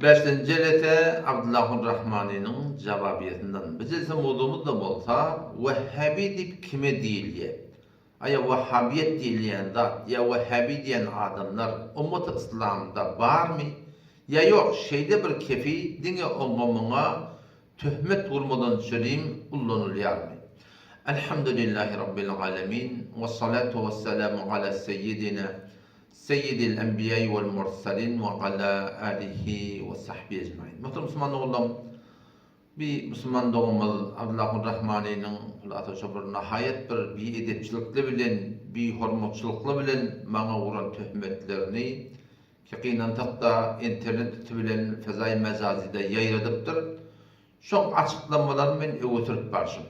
Beşinci elete Abdülrahman'ın cevabiyetinden. Bizim olduğumuz da olsa Vehhabi deyip kime değil ya? Aya Vehhabiyet diyen zat ya Vehhabi diyen adamlar ummet-i İslam'da var mı? Ya yok şeyde bir kefi dine olmamına töhmet vurmadan söyleyeyim kullanılıyor mu? Elhamdülillahi Rabbil alemin ve salatu ve selamu ala seyyidina Seyyidil Enbiya'i vel Mursalin ve ala alihi ve sahbihi ecmaîn. Muhterem Müslüman oğlum, bir Müslüman doğumuz Abdülrahman'ın bir nihayet bir edepçilikle bilen, bir hormatçılıkla bilen bana vuran töhmetlerini yakinan hatta internet bilen fezai mezazide yayradıptır. Şu açıklamalarını ben öğütürüp başım.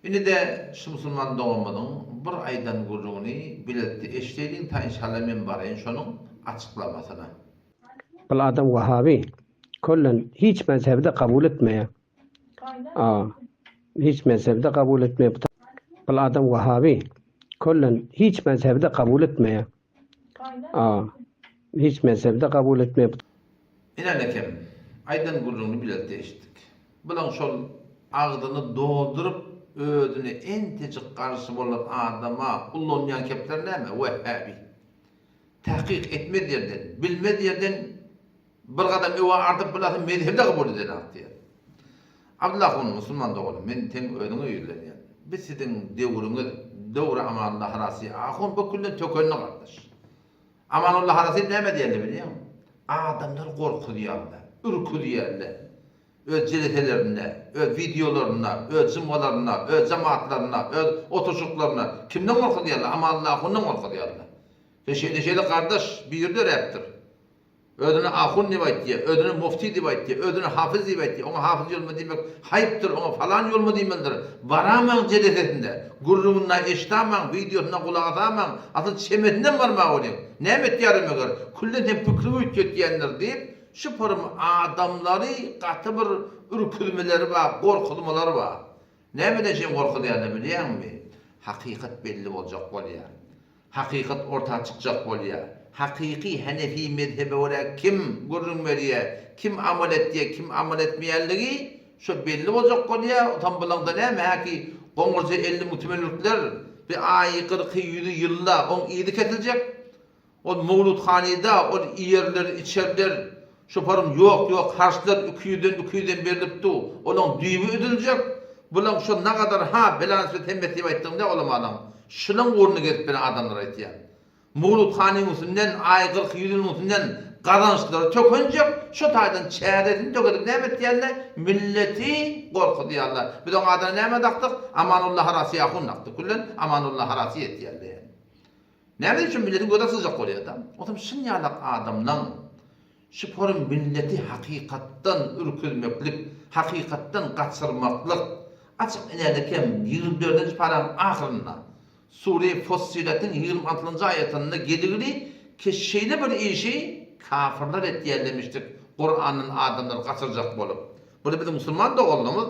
Yine de şu Müslüman doğumuzun bir aydan gurduğunu biletti. Eşleyin ta inşallah men barayın şunun açıklamasına. Bu adam Vahhabi. Kullen hiç mezhebde kabul etmeye. Hiç mezhebde kabul etmeye. Bu adam Vahhabi. Kullen hiç mezhebde kabul etmeye. Hiç mezhebde kabul etmeye. İnanəkem, aydan gurduğunu biletti eşittik. Bulan şol ağdını doldurup ödünü en teçik karşı olan adama kullanmayan kepler ne mi? Vehhabi. Tahkik etme yerden, bilme yerden bir kadar eva artıp bulasın mezhebde kabul eden artık. Abdullah'ın Müslüman da olun, men ten önüne yürülen. Biz sizin devri amanullah harası, ahun bu küllen tökönüne kardeş. Amanullah harası ne mi diyelim biliyor musun? Adamlar korku diyarlar, ürkü diyarlar. Öz celetelerine, öz videolarına, öz cımgalarına, öz cemaatlarına, öz oturuşuklarına kimden korku diyarlar? Ama Allah'ından korku diyarlar. Ve şeyle kardeş bir yerde reptir. Ödünü ahun rivayet diye, ödünü mufti rivayet diye, ödünü hafız rivayet diye, ona hafız yol mu demek, hayıptır, ona falan yol mu demeldir. Varamam celetinde, gurrununa eştamam, videosuna kulak atamam, asıl çemetinden varma oluyor. Ne emet yarım yok, kulleten fıkrımı ütket diyenler deyip, şu param adamları katı bir ürkülmeleri var, korkulmaları var. Ne bileceğim korkulayanı biliyor musun? Hakikat belli olacak oluyor. Hakikat ortaya çıkacak oluyor. Hakiki Hanefi mezhebe olarak kim görünmeliye, kim amel ettiye, kim amel etmeyenliği şu belli olacak oluyor. Tam bulanda ne mi? Ki Kongurcu 50 muhtemellikler bir ayı 40 yılla on iyilik edilecek. O Mevludhanede o yerler, içerler, şu param yok, harçlar üküyden verilipti. Onun düğümü ödülecek. Bulan şu ne kadar belanız ve tembeti ettim de olamadım. Şunun uğrunu gelip beni adamlara etiyen. Mevludhanenin üstünden, ay 40 üstünden kazançları tökünecek. Şu taydan çeyredin töküdük ne emet diyenler? Milleti korku diyorlar. Biz onun adına ne emet aktık? Amanullah harası yakun aktık. Kullen amanullah harası et diyorlar. Ne için milletin göğde sıcak oluyor adam? O zaman şınyalak adamdan şu porun milleti hakikattan ürkülmeklik, hakikattan kaçırmaklık açık inerlekem 24. paranın ahırına Sure-i Fussilet'in 26. ayetinde gelirli ki şeyle bir işi kafirler etkilemiştik. Kur'an'ın adamları kaçıracak bolup. Burada bizim Müslüman doğulumuz,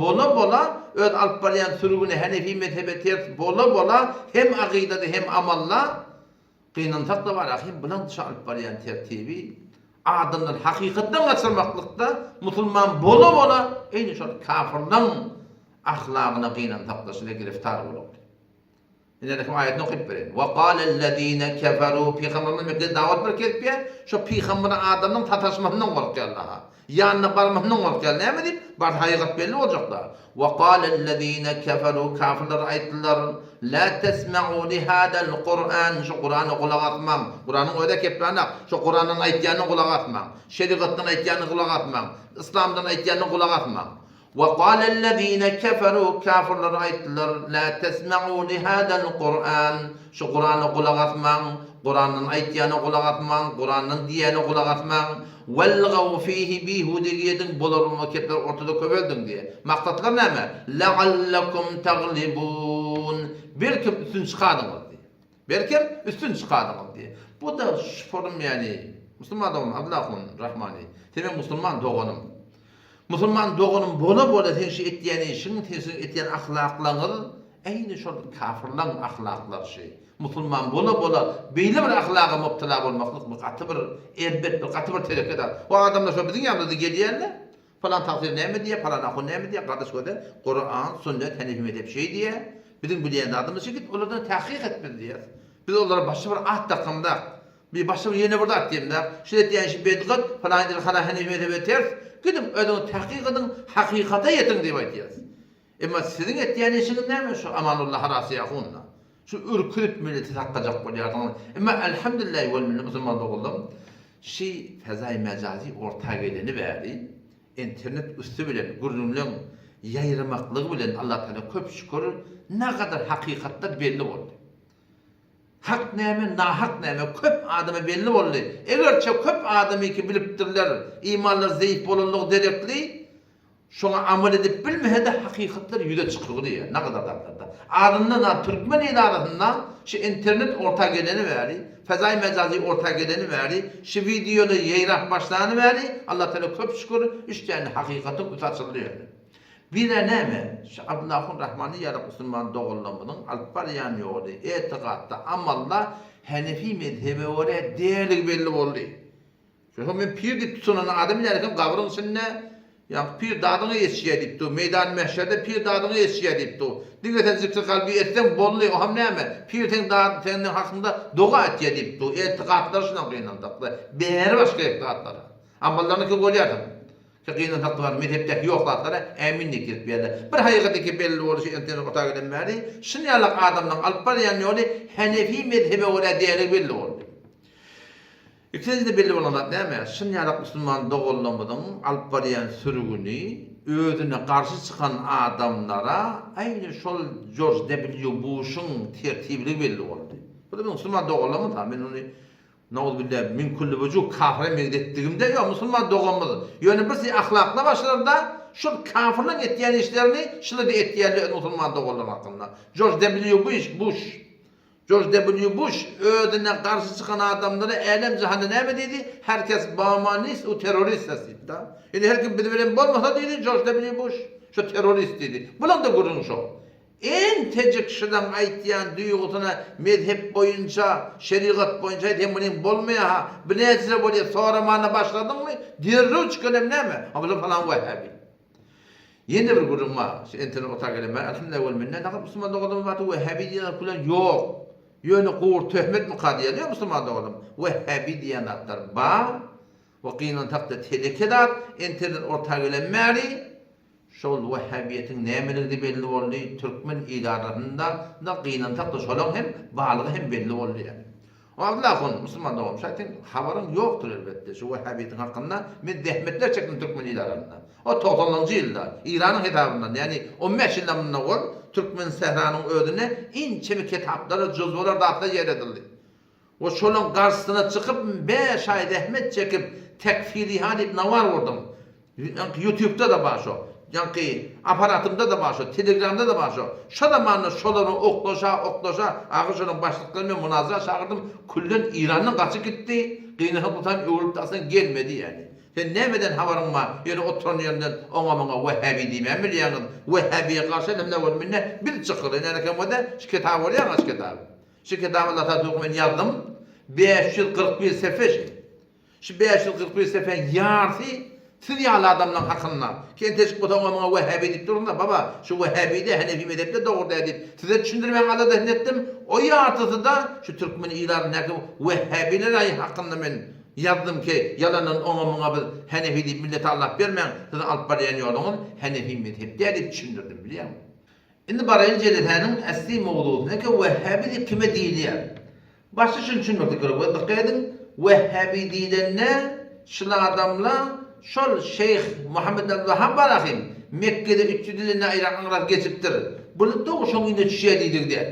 bola öz alpbalayan sürgüne Hanefi mezhebe ters bola hem akidede hem amalla kıynansak da var ahim bulan dışı alpbalayan tertibi adamlar hakikatten kaçırmaklıkta Müslüman bola aynı şu kafirden ahlakına kıynansak da şöyle giriftar olur. İnanın ayetini okuyup verin. وَقَالَ الَّذ۪ينَ كَفَرُوا Peygamber'in mekde davet bir ketpiye şu peygamberin adamın tataşmasından korkuyor Allah'a. Yanına barmasından korkuyor. Ne mi deyip? Bar hakikat belli olacak da. وَقَالَ الَّذ۪ينَ كَفَرُوا Kafirler ayettiler. لَا تَسْمَعُوا لِهَذَا الْقُرْآنِ Şu Kur'an'ı kulak atmam. Kur'an'ın öyle keplerine şu Kur'an'ın ayetlerini kulak atmam. Şeriattan ayetlerini kulak atmam. İslam'dan ayetlerini kulak atmam. وَقَالَ الَّذ۪ينَ كَفَرُوا Kafirler ayettiler. لَا تَسْمَعُوا لِهَذَا الْقُرْآنِ Şu Kur'an'ı kulak atmam. Kur'an'ın ayetlerini kulak atmam. Kur'an'ın diyeni kulak atmam. وَالْغَوْ ف۪يهِ bihudiyedin bulurma kepler ortada köveldin diye. Maksatlar ne mi? لَعَلَّكُمْ تَغْلِبُونَ Belki üstün çıkardınız diye. Belki üstün çıkardınız diye. Bu da şu forum yani. Müslüman doğum Abdülrahman'ı. Senin Müslüman doğunum. Müslüman doğunun bola tenşi ettiğini, şunun tenşi ettiğini ahlaklanır, aynı şu kafirlan ahlaklar şey. Musulman bola beýle bir ahlaga mubtala bolmaklyk bu gaty bir elbet bir gaty bir tereket. O adamlar şo biziň ýanymyzda gelýärler. Falan takdir näme diýe, falan ahu näme diýe, gardaş göde Kur'an, sünnet, Hanefi mezhep şey diýe. Biziň bilýän adamymyz şekit olardan tahqiq etmeli diýer. Biz olara başga bir at takymda, bir başga bir ýene bir at diýemler. Şeýle diýen şi bedgat falan diýer, falan Hanefi mezhep ters. Gidip ödün tahqiq edin, hakykata ýetin diýip aýtýar. Emma siziň etýän işiňiz näme şu amanullah rasiýahunna. Şu ürküp milleti takkacak bolýardyň. Emma elhamdülillah we minne musulman doguldum. Şi fezai mecazi orta geleni bäri. İnternet üstü bilen gurrunlyň ýaýramaklygy bilen Allah Taala köp şükür ne kadar hakykatda belli boldy. Hak näme, nahak näme köp adama belli boldy. Egerçe köp adamy ki bilipdirler, imanlar zayıf bolanlygy derekli, şoňa amal edip bilmehede hakykatlar ýüze çykýar. Ne kadar da. Aryndan Türkmen idarasyndan şu internet orta geleni bäri, fezai mecazi orta geleni bäri, şu videonu ýaýrap başlany bäri, Allah Taala köp şükür işlerini hakykaty utaçylýar. Bir de näme? Şu Abdullahun Rahmani ýa-da Müslüman dogullamadyň alparyan ýoly, etiqatda, amalla Hanefi mezhebi wara değerli belli boldy. Şu men pir git tutunan adam ýa-da gabryň içinde ya pir dadyny esýär diýipdi, meydan mehşerde pir dadyny esýär diýipdi. Diňe zikr kalbi etsen bolly, o hem näme? Pir teň dadynyň hakynda doga etýär diýipdi. Etiqatlar şuna gynandakly. Bäri başga etiqatlar. Amallaryny ki bolýardy. Fiqhyny tatlar mezhepdeki ýoklatlara äminlik kirip berdi. Bir haýygaty belli bolýar internet otagy bilen şunýalyk adamlaryň alyp barýan ýoly Hanefi mezhebi wara diýerek belli boldy. İkinci de belli bolanlar näme? Şunýalyk musulman dogullamadyň alyp barýan sürgüni özüne garşy çykan adamlara aýny şol George W. Bush'un tertibli belli boldy. Bu da musulman dogullama da men onu Na'uz billah min kulli wujuh kafire megdetdigimde yo musulman dogamyz. Ýöne birsi ahlakla başlarda şu kafirliň etýän işlerini şular da etýärler musulman dogamlar hakynda. George W. Bush ödüne garşy çykan adamlara elem jahanda näme dedi? Herkes bamanist o terörist dedi. Yani her kim bilen bolmasa dedi George W. Bush şu terörist dedi. Bulan da gurun şu. En tejik şudan aýtýan duýgusuna mezhep boýunça, şeriat boýunça deminin bolmaýa, bileýär bolýar, sonra mana başladyňmy? Derrew çykynem näme? Abla falan Wahhabi. Ýene bir gurun var. Şu internet otageleme, alhamdulillah we minne näme musulman dogadym wagty Wahhabi diýen kulan ýok. Ýöne gowur töhmet mi qadiýa diýär musulman dogadym. Wahhabi diýen atlar ba, wakynyň taqda telekedat, internet otagelemmäri. Şol Wahhabiýetiň nämeleri belli boldy, Türkmen idarasynda da gynan tapda şolaň hem balygy hem belli boldy. Allah'ın musulman dogam şaýtyn habaryň ýokdur elbetde şu Wahhabiýetiň hakynda men dehmetler çekdim Türkmen idarasynda. O 90-njy ýylda İranyň hitabyndan, ýani 15 ýyldan bundan ol Türkmen sehranyň ödüne inçemi kitaplar, juzwalar dağıtda yer edildi. O şolaň garşysyna çykyp 5 aý dehmet çekip tekfiri hadip nawar wurdum. YouTube'da da bar şo. Yankı aparatımda da başo, Telegram'da da başo. Şadamanı şolarını oklaşa, ağışının başlıklarını münazara çağırdım. Kullen İran'dan kaçıp gitti. Kıynağı tutan öğülüp de aslında gelmedi yani. Sen nemeden havarın var? Yani oturan yanından ona Wahhabi diyeyim. Emir yanın Wahhabi'ye karşı elimde var minne bir çıkır. Yani kemada şu kitabı var ya şu kitabı. Şu kitabı Allah'a dokumen yazdım. 541 sefer. Şu 541 sefer yarısı Siryalı adamlar hakkında. Kendi teşkil botan ona Wahhabi deyip durun da baba şu Wahhabi de Hanefi mezhepte doğru deyip size düşündürmen Allah da ettim. O yartısı da şu Türkmen ilanındaki Wahhabiler hakkında ben yazdım ki yalanın ona bir Hanefi deyip millete Allah vermeyin. Size alıp barayan yolunun Hanefi mezhepte deyip düşündürdüm biliyor musun? Şimdi barayın Celihan'ın asli mevzusu ne ki Wahhabi deyip kime değil ya? Başta şunu düşünmekte gerekiyor. Dikkat edin Wahhabi deyilen ne? Şıla adamla şol Şeyh Muhammed el-Vahhab barahim Mekke'de 300 yılına İran'a geçiptir. Bunu da o şoň ýene düşýärdidir der.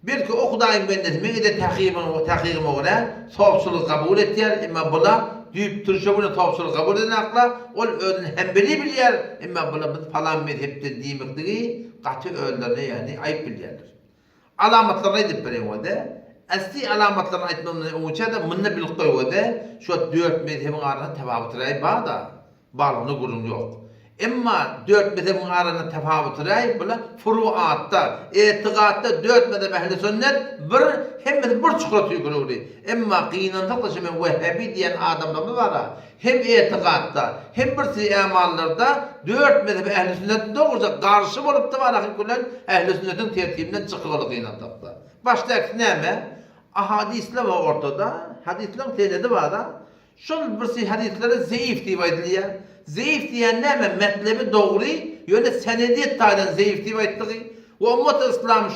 Belki o Hudaýyň bendesi meni de tahqiqime göre sowçulyk kabul etýär, emma bula düýüp turşa bunu sowçulyk kabul eden akla ol özüni hembeli bilýär, emma bula biz falan mezhepde diýmekdigi gaty öldürne ýani aýyp bilýärdir. Alamatlaryny edip berýär. Asli alamatlaryny aýtmamdan öňçe de munna bilip goýýardy. Şu 4 mezhebiň arasynda tababutyry bada, balygyny gurun ýok. Emma 4 mezhebin arasında tefavütüray bula furuatta, etiqatta 4 mezheb ehli sünnet bir hem bir çukur tüyürüyor. Emma qiyinanlıkla şimdi Vehhabi diyen adamlar mı var? Hem etiqatta hem bir amallarda 4 mezheb ehli sünnet doğruca karşı bolup da var kullan ehli sünnetin tertibinden çıkılı qiyinanlıkta. Başta näme? Ahadisler var ortada. Hadisler tenede var da. Şol birisi hadislere zayıf diye ediliyor. Zayıf diyen näme? Metlebi doğru, yöne senediyet taýdan zayıf diye etdiği. Ve ummat-ı İslam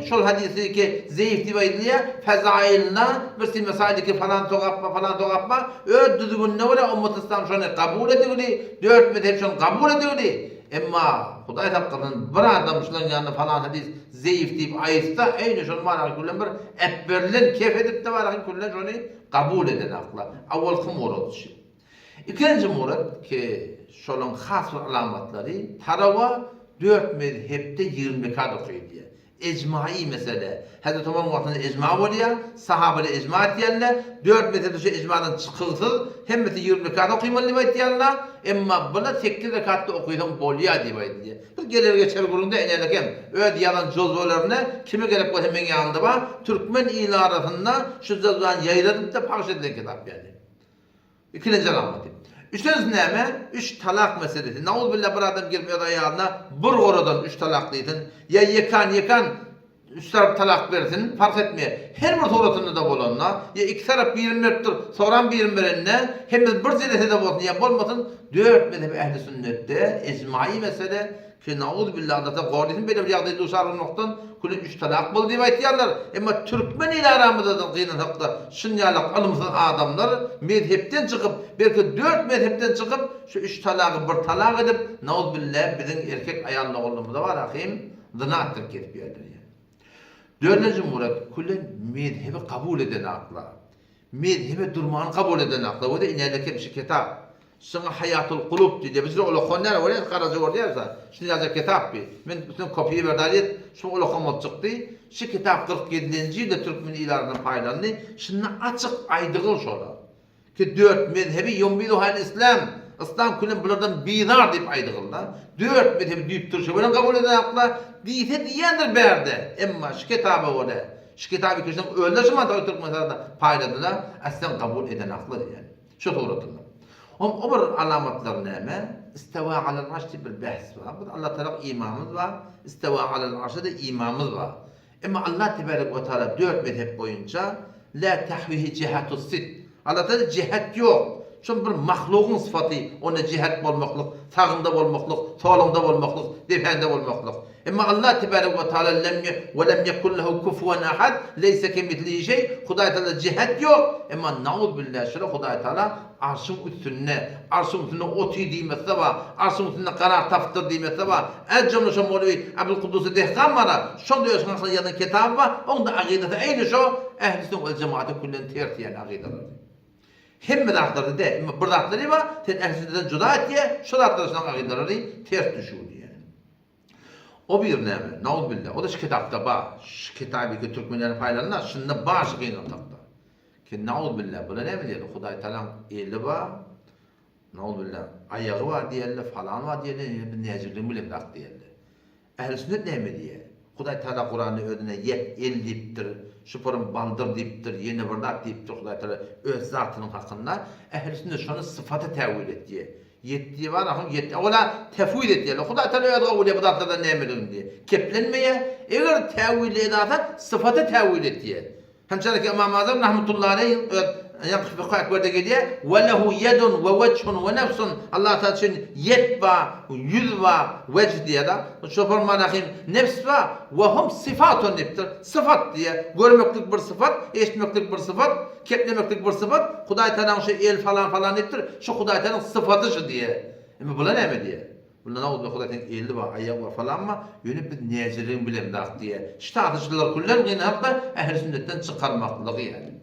şol hadisi ki zayıf diye ediliyor. Fezailine birisi mesajı ki falan toğapma ödüdüğünde öyle ummat-ı İslam şonu kabul ediyor. 4 mezhep şonu kabul ediyor. Emma Hudaý hakkının bir adam şulan yanına falan hadis zayıf deyip ayısta eyni şonu var kullan bir ebberlen kef edip de var kullan şonu kabul eden akla. Awal kim murad şu. İkinci murad ki şolun has alamatları tarava 4 mezhepte 20 kad okuydu. Ecmai mesele. Hazreti Ömer vaktinde ecma var ya, sahabeler ecma etdiler. 4 mezhepte ecmadan çıkılsız hem de 20 kad okuymalı etdiler. Emma buna 8 rekatta okuydan bolya diye. Bir gelir geçer gurunda enelekem. Öd yalan cozbolarına kimi gelip koy hemen yanında var. Türkmen ili arasında şu zaman yayıladıp da pahş edilen kitap yani. İkinci alamatı. Üçüncüsü näme? 3 talak meselesi. Naul billah bir adam girmiyor ayağına bir oradan 3 talaklıydın. Ya yekan 3 taraf talak versin fark etmiyor. Her bir torasında da bolanla ya iki taraf 24'tür. Soran bir birinne hem de bir zilete de bolsun ya bolmasın 4 mezhep ehli sünnette ecmai mesele ki naul billah da qordin böyle bir yağda duşar noktan kulun 3 talak bol diye aytýarlar. Emma Türkmen ile aramızda da qıynan hakda şunyalak alımsız adamlar mezhepten çıkıp belki 4 mezhepten çıkıp şu 3 talağı bir talak edip naul billah bizim erkek ayağında olduğumuzda var ahim zinattır ketip yerler. Dördüncü murat kullen mezhebi kabul eden akla. Mezhebi durmanı kabul eden akla. O da inerleke bir şey kitap. Sana hayatul kulub diye bizde ola konlar var ya karaca var ya. Şimdi yazı kitap bir. Ben bütün kopyayı verdalet şu ola komat çıktı. Şu kitap 47. yılda Türkmen ilarının paylarını şimdi açık aydığıl şola. Ki 4 mezhebi yumbidu hal İslam. İslam kullen bunlardan bizar deyip aydığıllar. 4 mezhebi deyip duruşu. Bunu kabul eden akla diyete diyendir berde. Emma şu kitabı orada. Şu kitabı kişiden öldürüşme de Türkmenlerden payladılar. Aslen kabul eden akla yani. Şu doğrultuda. O bir alamatlar näme? İsteva alel arş'te bir bahs var. Bu Allah Teala imamımız var. İsteva alel arş'te de imamımız var. Ama Allah Tebarek ve Teala 4 mezhep boyunca la tahvihi cihatus sit. Allah Teala cihat yok. Çünkü bir mahlukun sıfatı ona cihat bolmaklık, sağında bolmaklık, solunda bolmaklık, defende bolmaklık. Ama Allah Tebarek ve Teala lem yekun lehu kufuven ahad, leyse kemitlihi şey. Hudaý Teala cihat yok. Ama naud billahi şöyle Hudaý Teala arşın üstüne oti diýmese var, arşın üstüne karar taftır diýmese var. Ecemle şu Mevlevi Abdülkuddus Dehqan var. Şonda ýaşanan ýa-da kitap var. Onda aqidete eýni şu ehli sünnet we cemaate kullen tertiýen aqideler. Hem medakları da, bir dakları var, sen ehli sünnetten juda etdiye, şu daklarından aqideleri ters düşüyor yani. O bir näme? Naud billah. O da şu kitapta var. Şu kitabı ki Türkmenlerin paylarına şunda baş qiyinatda. Ki naud billah bula näme diýdi? Hudaý Taala eli var. Naud billah ayağı var diýerler, falan var diýerler, bir näzirlik bilen dak diýerler. Ehli sünnet näme diýer? Hudaý Taala Kur'any özüne yet el diýipdir, şuparın bandır diýipdir, ýene bir dak diýipdir Hudaý Taala öz zatynyň hakynda. Ehli sünnet şonu sıfaty täwil etdi. Yetdiği var ahım yetti. Ola tefvil etdiler. Hudaý Taala öýde kabul edip zatlardan näme diýdi? Keplenmeye, eger täwil edata sıfaty täwil etdiler. Hemşerik İmam Azam rahmetullahi aleyh yakıf bir kayık verdi gediye ve lehu yedun ve vechun ve nefsun Allah Teala için yed var, yüz var, vecih diye da şoför manahim nefs var ve hum sıfatun diptir. Sıfat diye görmeklik bir sıfat, eşitmeklik bir sıfat, keplemeklik bir sıfat. Hudaý Teala'nın şu el falan diptir. Şu Hudaý Teala'nın sıfatı şu diye. Ama bula näme diye? Bundan Hudaý Teala'nın eli var, ayağı var falan mı? Yönüp bir nezirliğin bilen dak diye. İşte tartışmalar kullan gene hatta ehl-i sünnetten çıkarmaklığı yani.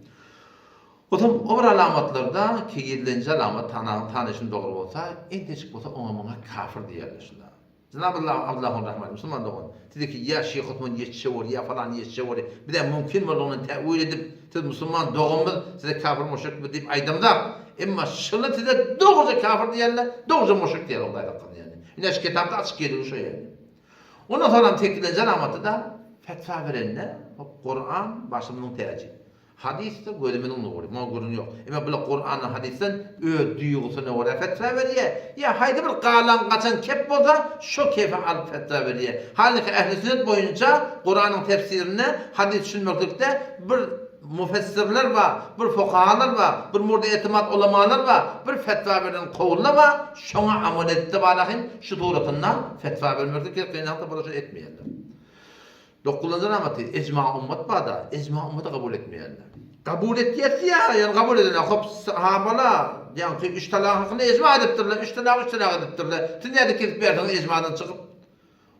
O bir alamatlarda ki 7. alamat tanışın doğru olsa, en teşik olsa ona kafir diýerler şunda. Cenab-ı Allah Allah'ın rahmeti Müslüman doğun. Dedi ki ya Şeyh Osman yetişiyor ya falan yetişiyor. Bir de mümkün var onu tevil edip siz Müslüman doğumuz size kafir müşrik mi deyip aydımda. Ama şunu size doğruca kafir diýerler, doğruca müşrik diýerler Hudaý Teala yani. Yine kitapta açık geliyor şu yani. Ondan sonra tekrar canamatı da fetva verenler Kur'an başımın tercih. Hadiste gözümün nuru, ma görün yok. Ama bu Kur'an'ın hadisten duygusuna göre fetva veriyor. Ya haydi bir qalan qaçan kep bolsa şu kefe al fetva veriyor. Halbuki ehli sünnet boyunca Kur'an'ın tefsirini hadis düşünmekte bir müfessirler var, bir fuqahalar var, bir murda etimat ulamalar var, bir fetva veren kavullar var. Şuna amal etti balahin şu doğrultudan fetva vermekte kıyınakta böyle etmeyenler. 9. namati icma ummet bada icma ummeti kabul etmeyenler. Kabul etiyesi ya yani kabul edilen hop sahabala yani 3 talaqını icma ediptirler 3 talaq ediptirler. Tünyede kesip yerden icmadan çıkıp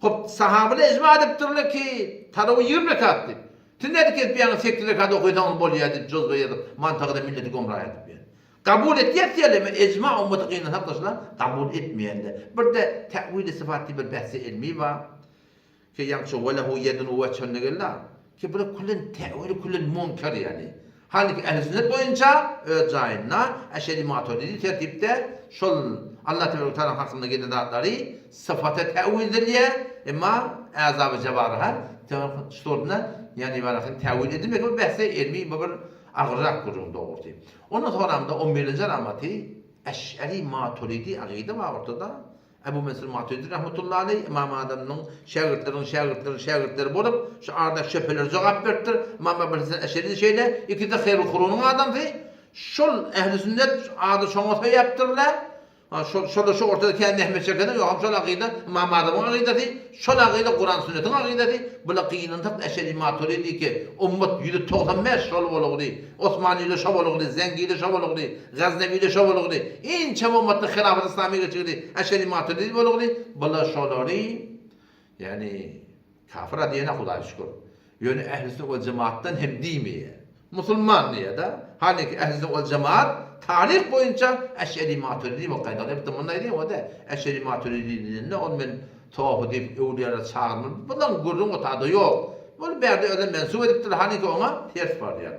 hop sahabala icma ediptirler ki taravih 20 rekatlı. Tünyede kesip yerden 8 rekat okuydan bol yedi cüz ve mantıqda milleti gomrah edip yani. Kabul etiyesi ya icma ummeti kıyınan haklaşlar kabul etmeyenler. Bir de tevhid sıfatı bir bahsi ilmi var. Ki yansın ve lehu yedun ve çönnegeller ki böyle kullen tevhid kullen munkar yani. Halbuki ehl-i sünnet boyunca öcaynna eşeri maturidi tertipte şol Allah Teala hakkında gelen zatları sıfatı tevhid diye ama azab-ı cebarha sorduğuna yani barakin tevhid edilmek bu bahse ilmi bir ağırrak kurumda ortaya. Ondan sonra da 11. rahmeti eşeri maturidi akide var ortada. Ebu Mesir Maturidi rahmetullahi aleyh İmam Adam'ın şagirdleri bolup şu arada şöpeler cevap verdir. İmam Ebu Mesir Eşeri şeyle iki de hayırlı kurunun adamı. Şol ehli sünnet adı şoňa yaptırlar. Şu ortada kendi Ahmet Şeker'den yok. Şol akide İmam Adam'ın akidesi, şol akide Kur'an sünnetin akidesi. Bu lakinin tak Eşeri Maturidi ki ummet 195 şol boluğu. Osmanlı ile şol boluğu, Zengi ile şol boluğu, Gaznevi ile şol boluğu. İn çam ummet hilafet İslami geçirdi. Eşeri Maturidi boluğu. Bula şolları yani kafir diyene Hudağa şükür. Yani ehl-i sünnet ve cemaattan hem dimiye. Müslüman niye da? Halbuki ehl-i sünnet ve cemaat tarih boyunca Eş'eri Maturidi ve kaydalı hep de bunlar o da Eş'eri Maturidi'nin onun tuhaf edip evliyalara çağırmış. Bundan gurrun o tadı yok. Bunu berde öyle mensup ediptir. Halbuki ona ters var yani.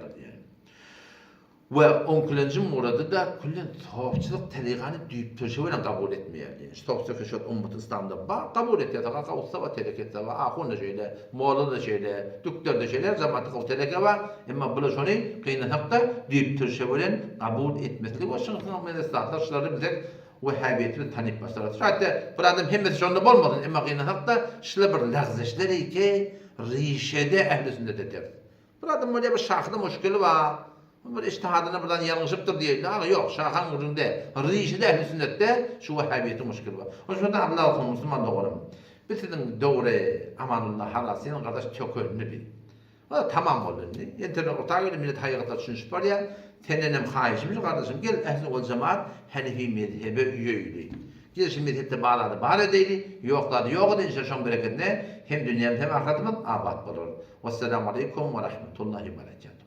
Ve 10. muradı da kullen tuhafçılık tarikanı düyüp tırşıvıyla kabul etmiyor. Tuhafçılık şu ummet İslam'da var. Kabul et ya da kavuşsa var, terek var. Ahun da şöyle, Moğla da şöyle, Dükler de şöyle, zamanı kavuşsa terek var. Ama bu da şöyle, kıyınakta düyüp tırşıvıyla kabul etmeslik. O şunun menestahlar şunları bize Vehhabiyetini tanıp başlar. Hatta bu adam hemmeti şonda bolmasın. Ama kıyınakta şöyle bir lezzeşleri ki rişede ehl-i sünnet eder. Bu adam böyle bir şahıda müşkülü var. Bunlar iştihadına buradan yanlışıptır diye. Yok, şahan ucunda. Rişide ehl-i sünnette şu vehhabiyeti müşkül var. O yüzden Allah olsun Müslüman doğrum. Bitirin doğru amanullah halasının kardeş çok önünü bil. O da tamam olun. İnternet ortağı öyle millet hayırda düşünüş var ya. Senenem haişimiz kardeşim. Gel ehl-i ol cemaat Hanefi mezhebe üyeydi. Gel şimdi mezhepte bağladı. Bağlı değil. Yokladı. Yok da inşallah bereketine hem dünyam hem ahiretimden abat bulur. Vesselamu aleyküm ve rahmetullahi ve berekatuhu.